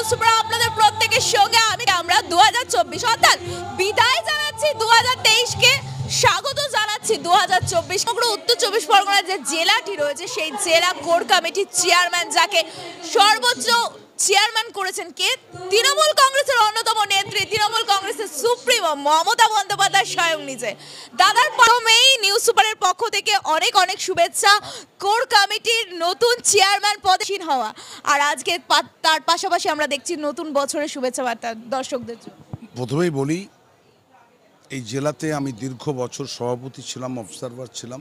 News super আপনাদের প্রত্যেকের সঙ্গে আমরা 2024 অর্থাৎ বিদায় জানাচ্ছি 2023 কে স্বাগত জানাচ্ছি 2024 সমগ্র উত্তর 24 পরগনার যে জেলাটি রয়েছে সেই জেলা কোর কমিটির চেয়ারম্যান যাকে সর্বোচ্চ চেয়ারম্যান করেছেন কে তৃণমূল কংগ্রেসের অন্যতম নেত্রী তৃণমূল কংগ্রেসের সুপ্রিমো মমতা বন্দ্যোপাধ্যায় স্বয়ং নিজে। দাদার প্রথমেই নিউজ সুপারের পক্ষ থেকে অনেক অনেক শুভেচ্ছা কোর কমিটির নতুন চেয়ারম্যান পদে হওয়া, আর আজকে তার পাশাপাশি আমরা দেখছি নতুন বছরের শুভেচ্ছা বার্তা দর্শকদের জন্য। প্রথমেই বলি, এই জেলাতে আমি দীর্ঘ বছর সভাপতি ছিলাম, অবজারভার ছিলাম।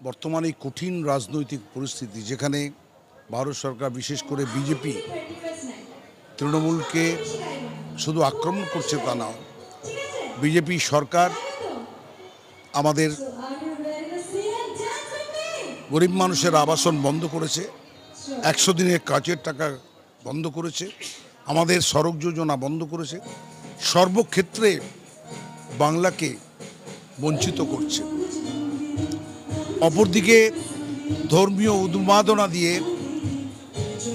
বর্তমানে এই কঠিন রাজনৈতিক পরিস্থিতি, যেখানে ভারত সরকার বিশেষ করে বিজেপি তৃণমূলকে শুধু আক্রমণ করছে তা না, বিজেপি সরকার আমাদের গরিব মানুষের আবাসন বন্ধ করেছে, 100 দিনের কাজের টাকা বন্ধ করেছে, আমাদের সড়ক যোজনা বন্ধ করেছে, সর্বক্ষেত্রে বাংলাকে বঞ্চিত করছে। অপরদিকে ধর্মীয় উন্মাদনা দিয়ে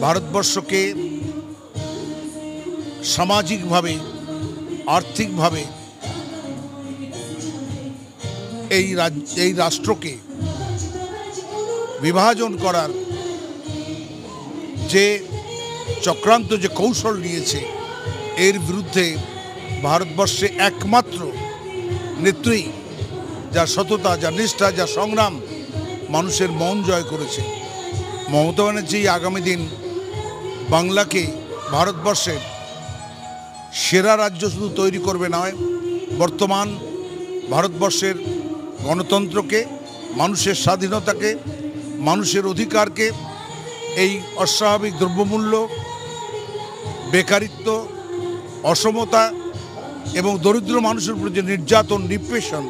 ভারতবর্ষকে সামাজিকভাবে আর্থিকভাবে এই রাষ্ট্রকে বিভাজন করার যে চক্রান্ত, যে কৌশল নিয়েছে, এর বিরুদ্ধে ভারতবর্ষে একমাত্র নেত্রী যা সততা, যা নিষ্ঠা, যা সংগ্রাম মানুষের মন জয় করেছে, মমতা ব্যানার্জি আগামী দিন বাংলাকে ভারতবর্ষের সেরা রাজ্য শুধু তৈরি করবে নয়, বর্তমান ভারতবর্ষের গণতন্ত্রকে, মানুষের স্বাধীনতাকে, মানুষের অধিকারকে, এই অস্বাভাবিক দ্রব্যমূল্য, বেকারিত্ব, অসমতা এবং দরিদ্র মানুষের উপর যে নির্যাতন, নিপীড়ন,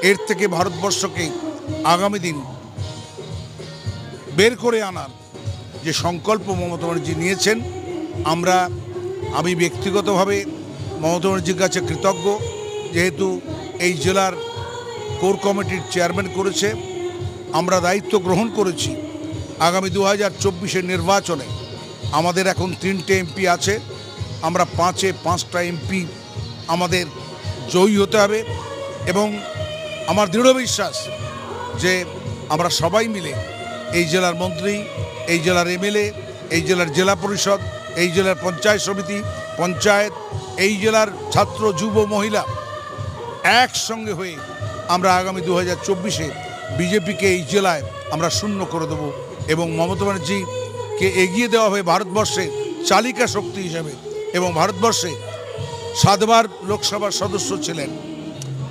এর থেকে ভারতবর্ষকে আগামী দিন বের করে আনার যে সংকল্প মমতা ব্যানার্জি নিয়েছেন, আমি ব্যক্তিগতভাবে মমতা ব্যানার্জির কাছে কৃতজ্ঞ, যেহেতু এই জেলার কোর কমিটির চেয়ারম্যান করেছে। আমরা দায়িত্ব গ্রহণ করেছি আগামী 2024 নির্বাচনে আমাদের এখন 3টে এমপি আছে, আমরা 5টা এমপি আমাদের জয়ী হতে হবে, এবং আমার দৃঢ় বিশ্বাস যে আমরা সবাই মিলে এই জেলার মন্ত্রী, এই জেলার এমএলএ, এই জেলার জেলা পরিষদ, এই জেলার পঞ্চায়েত সমিতি, পঞ্চায়েত, এই জেলার ছাত্র, যুব, মহিলা একসঙ্গে হয়ে আমরা আগামী 2024 বিজেপিকে এই জেলায় আমরা শূন্য করে দেব, এবং মমতা ব্যানার্জিকে এগিয়ে দেওয়া হবে ভারতবর্ষের চালিকা শক্তি হিসাবে। এবং ভারতবর্ষে 7বার লোকসভার সদস্য ছিলেন,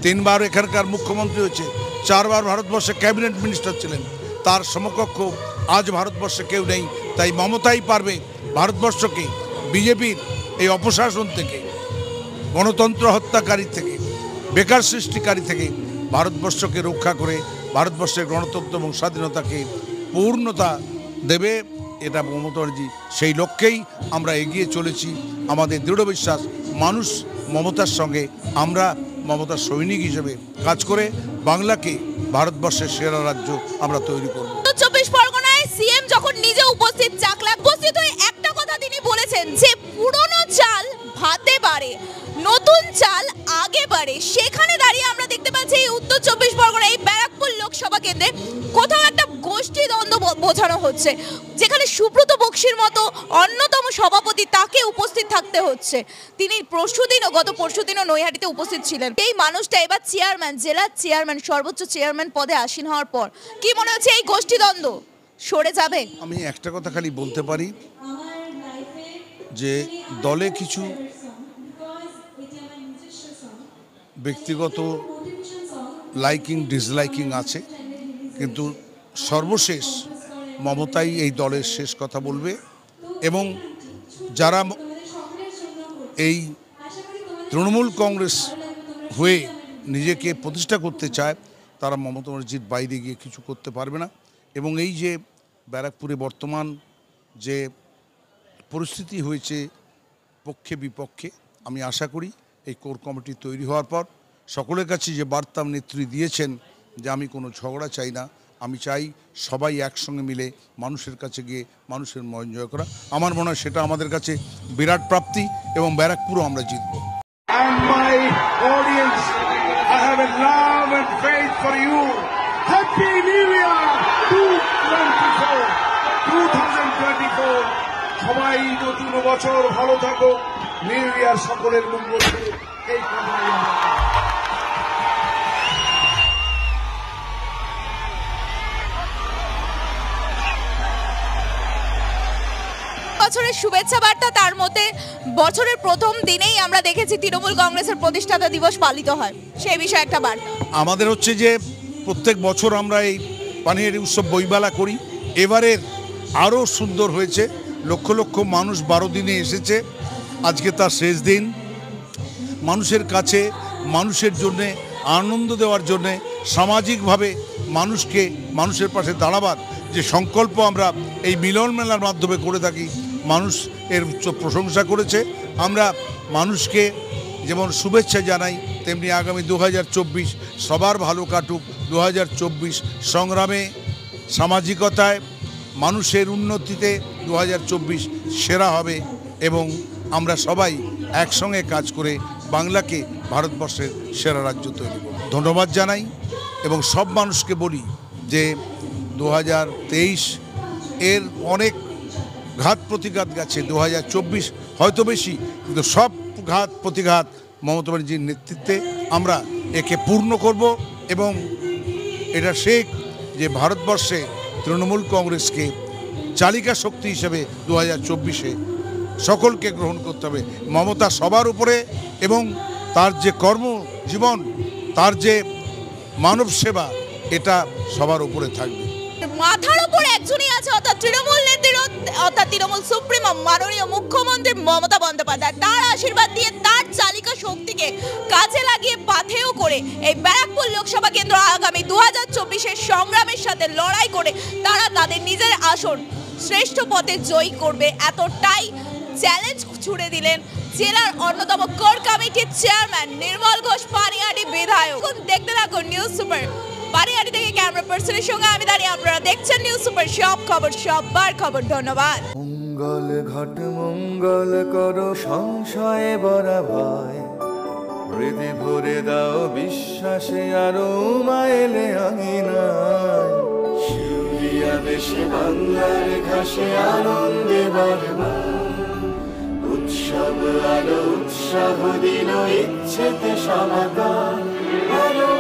3বার এখানকার মুখ্যমন্ত্রী হয়েছে, 4বার ভারতবর্ষে ক্যাবিনেট মিনিস্টার ছিলেন, তার সমকক্ষ আজ ভারতবর্ষে কেউ নেই। তাই মমতাই পারবে ভারতবর্ষকে বিজেপির এই অপশাসন থেকে, গণতন্ত্র হত্যাকারী থেকে, বেকার সৃষ্টিকারী থেকে ভারতবর্ষকে রক্ষা করে ভারতবর্ষের গণতন্ত্র এবং স্বাধীনতাকে পূর্ণতা দেবে। এটা মমতা ব্যানার্জি, সেই লক্ষ্যেই আমরা এগিয়ে চলেছি। আমাদের দৃঢ় বিশ্বাস, মানুষ মমতার সঙ্গে, আমরা মমতার সৈনিক হিসেবে কাজ করে বাংলাকে ভারতবর্ষের সেরা রাজ্য আমরা তৈরি করব। 24 পরগনায় সিএম যখন নিজে উপস্থিত হয়ে একটা কথা তিনি বলেছেন যে পুরনো চাল ভাতে বাড়ে, নতুন চাল আগে বাড়ে। সেখানে দাঁড়িয়ে আমরা দেখতে পাচ্ছি এই উত্তর 24 পরগনা এই ব্যারাকপুর লোকসভা কেন্দ্রে কোথাও একটা গোষ্ঠী দ্বন্দ্ব বোঝানো হচ্ছে, যেখানে সুব্রত বক্সির মতো অন্যতম সভাপতি তাকে উপস্থিত থাকতে হচ্ছে। তিনি গত পরশুদিনও নৈহাটিতে উপস্থিত ছিলেন। এই মানুষটা এবার চেয়ারম্যান, জেলার চেয়ারম্যান, সর্বোচ্চ চেয়ারম্যান পদে আসীন হওয়ার পর কি মনে হচ্ছে এই গোষ্ঠী দ্বন্দ্ব সরে যাবে? আমি একটা কথা খালি বলতে পারি যে দলে কিছু ব্যক্তিগত লাইকিং ডিসলাইকিং আছে, কিন্তু সর্বশেষ মমতাই এই দলের শেষ কথা বলবে, এবং যারা এই তৃণমূল কংগ্রেস হয়ে নিজেকে প্রতিষ্ঠা করতে চায় তারা মমতা ব্যানার্জির বাইরে গিয়ে কিছু করতে পারবে না। এবং এই যে ব্যারাকপুরে বর্তমান যে পরিস্থিতি হয়েছে পক্ষে বিপক্ষে, আমি আশা করি এই কোর কমিটি তৈরি হওয়ার পর সকলের কাছে যে বার্তা নেত্রী দিয়েছেন যে আমি কোনো ঝগড়া চাই না, আমি চাই সবাই একসঙ্গে মিলে মানুষের কাছে গিয়ে মানুষের মন জয় করা। আমার মনে হয় সেটা আমাদের কাছে বিরাট প্রাপ্তি এবং ব্যারাকপুরও আমরা জিতব। And my audience, I have a love and faith for you. Happy New Year 2024. সবাই নতুন বছর ভালো থাকো, নিউ ইয়ার সকলের মঙ্গল হোক, এই কামনাই আমার। বছরের শুভেচ্ছা বার্তা, তার মধ্যে বছরের প্রথম দিনেই আমরা দেখেছি তৃণমূল কংগ্রেসের প্রতিষ্ঠাতা দিবস পালিত হয়, সেই বিষয়ে একটা বার্তা। আমাদের হচ্ছে যে প্রত্যেক বছর আমরা এই পানিহাটি উৎসব বইমেলা করি, এবারের আরও সুন্দর হয়েছে। লক্ষ লক্ষ মানুষ 12 দিনে এসেছে, আজকে তার শেষ দিন। মানুষের কাছে, মানুষের জন্যে, আনন্দ দেওয়ার জন্যে, সামাজিকভাবে মানুষকে মানুষের পাশে দাঁড়াবার যে সংকল্প আমরা এই মিলন মেলার মাধ্যমে করে থাকি, মানুষ এর উচ্চ প্রশংসা করেছে। আমরা মানুষকে যেমন শুভেচ্ছা জানাই, তেমনি আগামী 2024 সবার ভালো কাটুক। 2024 সংগ্রামে, সামাজিকতায়, মানুষের উন্নতিতে 2024 সেরা হবে এবং আমরা সবাই একসঙ্গে কাজ করে বাংলাকে ভারতবর্ষের সেরা রাজ্য তৈরি করব। ধন্যবাদ জানাই এবং সব মানুষকে বলি যে 2023 এর অনেক ঘাত প্রতিঘাত গেছে, 2024 হয়তো বেশি, কিন্তু সব ঘাত প্রতিঘাত মমতা ব্যানার্জির নেতৃত্বে আমরা একে পূর্ণ করব এবং এটা শেখ যে ভারতবর্ষে তৃণমূল কংগ্রেসকে চালিকা শক্তি হিসেবে 2024-এ সকলকে গ্রহণ করতে হবে। মমতা সবার উপরে এবং তার যে কর্মজীবন, তার যে মানব সেবা, এটা সবার উপরে থাকবে। মাথার উপর একজনই আছে, অর্থাৎ তৃণমূল নেত্রী, অর্থাৎ তৃণমূল সুপ্রিমো মাননীয় মুখ্যমন্ত্রী মমতা বন্দ্যোপাধ্যায়। তার আশীর্বাদ দিয়ে, তার চালিকা শক্তিকে কাজে লাগিয়ে পাথেয় করে এই ব্যারাকপুর লোকসভা কেন্দ্র আগামী 2024-এর সংগ্রামের সাথে লড়াই করে তারা তাদের নিজের আসন শ্রেষ্ঠ পথে জয়ী করবে, এতটাই চ্যালেঞ্জ ছুড়ে দিলেন জেলার অন্যতম কোর কমিটির চেয়ারম্যান নির্মল ঘোষ, পানিহাটি বিধায়ক। দেখতে থাকুন নিউজ সুপার। পানিহাটি থেকে ক্যামেরা পার্সনের সঙ্গে আমি দাঁড়িয়ে, আপনারা দেখছেন নিউজ সুপার, সব খবর সবার খবর। ধন্যবাদ। মঙ্গল ঘট মঙ্গল করো, সংশয়ে বরা ভয়, হৃদয় ভরে দাও বিশ্বাসে, আরো মাইলে আঙিনায়। শিউলিয়া দেশে বাংলার ঘাসে আনন্দে বারবার, উৎসব আলো উৎসাহ দিল ইচ্ছেতে সমাগম। আলো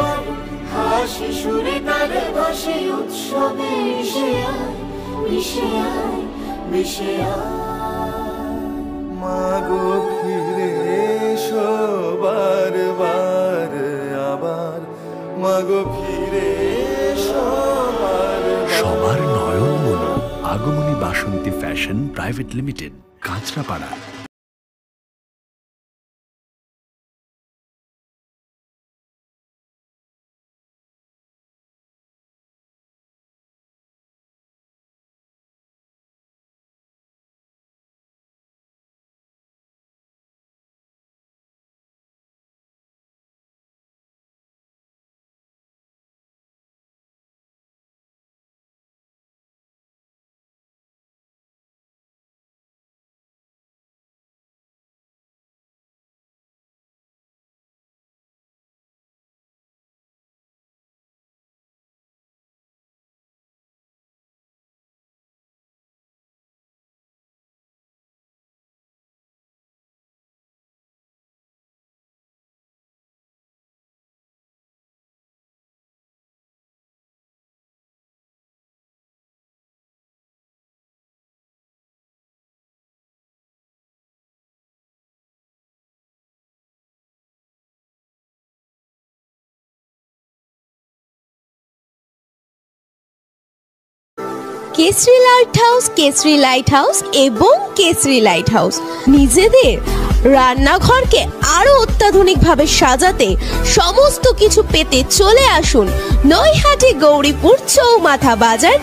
হাসি সুরে তালে ভাসে, উৎসবে মিশে আয়, মিশে আয়, মিশে আয়। মাগো ফিরে এসো বারবার আবার, মাগো ফিরে এসো বারবার। সবার নয়ন মনো Agamani Basanti fashion private limited, Kanchrapara. Kesari light house, Kesari light house এবং কেসরি লাইট হাউস নিজেদের রান্নাঘরকে আরো অত্যাধুনিকভাবে সাজাতে, সমস্ত কিছু পেতে চলে আসুন নৈহাটি গৌরীপুর চৌমাথা বাজার